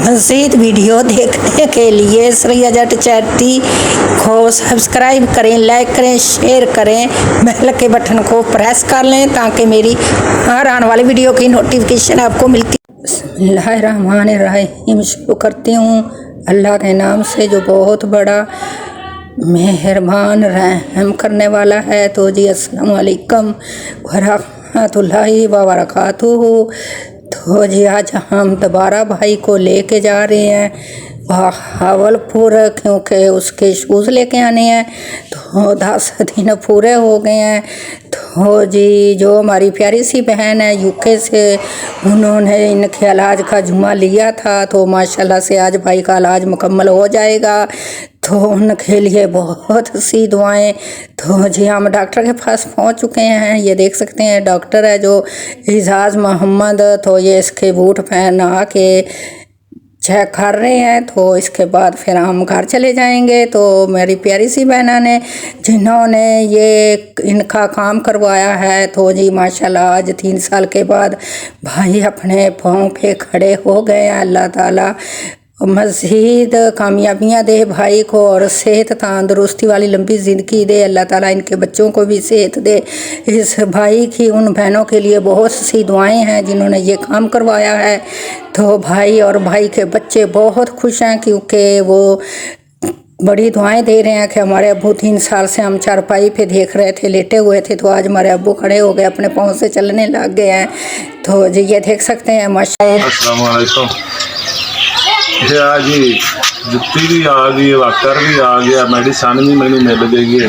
मज़ीद वीडियो देखने के लिए श्रेया जट चैटी को सब्सक्राइब करें, लाइक करें, शेयर करें, बेल के बटन को प्रेस कर लें ताकि मेरी हर आने वाली वीडियो की नोटिफिकेशन आपको मिलती। बिस्मिल्लाहिर्रहमानिर्रहीम। शुरू करती हूँ अल्लाह के नाम से जो बहुत बड़ा मेहरबान रहम करने वाला है। तो जी अस्सलाम वालेकुम वरहमतुल्लाहि व बरकातुहू। तो जी आज हम दोबारा भाई को लेके जा रहे हैं बहावलपुर, क्योंकि उसके शूज़ लेके आने हैं। तो 10 दिन पूरे हो गए हैं। तो जी जो हमारी प्यारी सी बहन है यूके से, उन्होंने इनके इलाज का जुम्मा लिया था। तो माशाल्लाह से आज भाई का इलाज मुकम्मल हो जाएगा। तो उनके लिए बहुत सी दुआएं। तो जी हम डॉक्टर के पास पहुंच चुके हैं। ये देख सकते हैं डॉक्टर है जो एजाज़ मोहम्मद। तो ये इसके बूट पहना के चेक कर रहे हैं। तो इसके बाद फिर हम घर चले जाएंगे। तो मेरी प्यारी सी बहना ने जिन्होंने ये इनका काम करवाया है, तो जी माशाल्लाह आज 3 साल के बाद भाई अपने पाँव पे खड़े हो गए हैं। अल्लाह ताला मज़ीद कामयाबियाँ दे भाई को और सेहत तंदुरुस्ती वाली लंबी ज़िंदगी दे। अल्लाह ताला इनके बच्चों को भी सेहत दे। इस भाई की उन बहनों के लिए बहुत सी दुआएं हैं जिन्होंने ये काम करवाया है। तो भाई और भाई के बच्चे बहुत खुश हैं, क्योंकि वो बड़ी दुआएं दे रहे हैं कि हमारे अब्बू 3 साल से हम चारपाई पे देख रहे थे, लेटे हुए थे, तो आज हमारे अब्बू खड़े हो गए, अपने पाँव से चलने लग गए हैं। तो जी ये देख सकते हैं माशाअल्लाह। अस्सलाम वालेकुम। ये आज ही जुत्ती भी आ गई, वाकर भी आ गया, मेडिसन भी मैंने मिल गई है।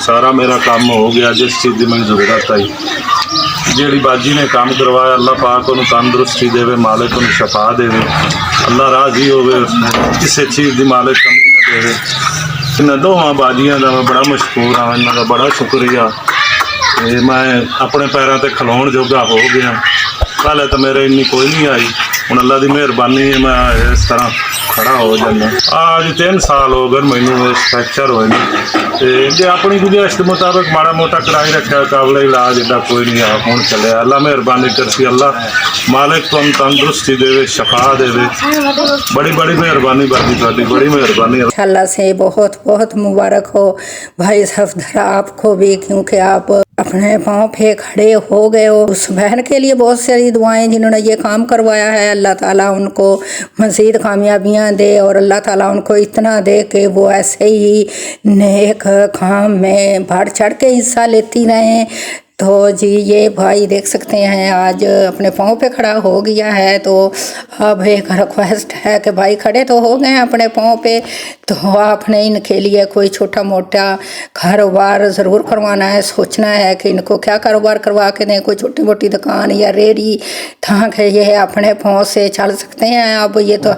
सारा मेरा काम हो गया जिस चीज़ की मैंने जरूरत आई। जी बाजी ने काम करवाया, अल्लाह पाक उन्हें तंदुरुस्ती देवे, मालिक उन्हें शफा देवे, अल्लाह राजी होवे, किसी चीज़ की मालिक कमी ना देवे। इन्होंने दोवां बाजियां का मैं बड़ा मशहूर हाँ, इन्हों बड़ा शुक्रिया। मैं अपने पैरों पर खलोण जोगा हो गया। पहले तो मेरे इन्नी कोई नहीं आई, हूँ अल्लाह की मेहरबानी है मैं इस तरह खड़ा हो जाना। आज 3 साल हो गए मैनू फ्रैक्चर होए तो जे अपनी गुजाइश के मुताबिक माड़ा मोटा कराई रखा, काबले इलाज एडा कोई नहीं आ हूँ चले। अल्लाह मेहरबानी करती, अल्लाह मालिक तुम तंदुरुस्ती देवे, शफा देवे। बड़ी बड़ी मेहरबानी बाकी थोड़ी, बड़ी मेहरबानी। अल्लाह से बहुत बहुत मुबारक हो भाई सफदर आपको भी, क्योंकि आप अपने पाँव पे खड़े हो गए हो। उस बहन के लिए बहुत सारी दुआएं जिन्होंने ये काम करवाया है। अल्लाह ताला उनको मज़ीद कामयाबियाँ दे और अल्लाह ताला उनको इतना दे कि वो ऐसे ही नेक काम में बढ़ चढ़ के हिस्सा लेती रहें। तो जी ये भाई देख सकते हैं आज अपने पाँव पे खड़ा हो गया है। तो अब एक रिक्वेस्ट है कि भाई खड़े तो हो गए हैं अपने पाँव पे, तो आपने इनके लिए कोई छोटा मोटा कारोबार ज़रूर करवाना है। सोचना है कि इनको क्या कारोबार करवा के दें, कोई छोटी मोटी दुकान या रेहड़ी, ताकि ये अपने पाँव से चल सकते हैं। अब ये तो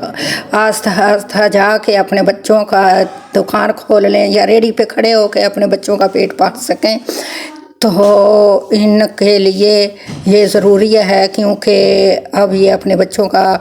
आस्ता आस्ता जाके अपने बच्चों का दुकान खोल लें या रेहड़ी पे खड़े होकर अपने बच्चों का पेट पाल सकें। तो इनके लिए ये ज़रूरी है, क्योंकि अब ये अपने बच्चों का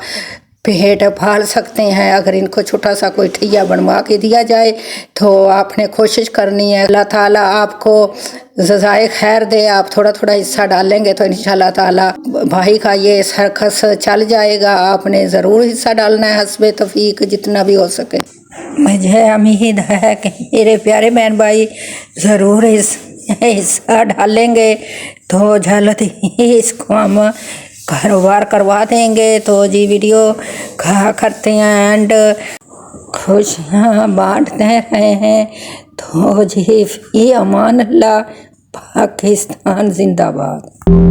पेट पाल सकते हैं। अगर इनको छोटा सा कोई ठैया बनवा के दिया जाए तो आपने कोशिश करनी है। अल्लाह ताला आपको जज़ाए खैर दे। आप थोड़ा थोड़ा हिस्सा डालेंगे तो इंशाल्लाह ताला भाई का ये सर्कस चल जाएगा। आपने ज़रूर हिस्सा डालना है, हस्बे तौफीक जितना भी हो सके। मुझे उम्मीद है कि मेरे प्यारे बहन भाई ज़रूर हिस्सा डालेंगे, तो जल्द ही इसको हम कारोबार करवा देंगे। तो जी वीडियो करते हैं एंड खुशियाँ बांटते रहे हैं। तो जी अमान अल्लाह, पाकिस्तान जिंदाबाद।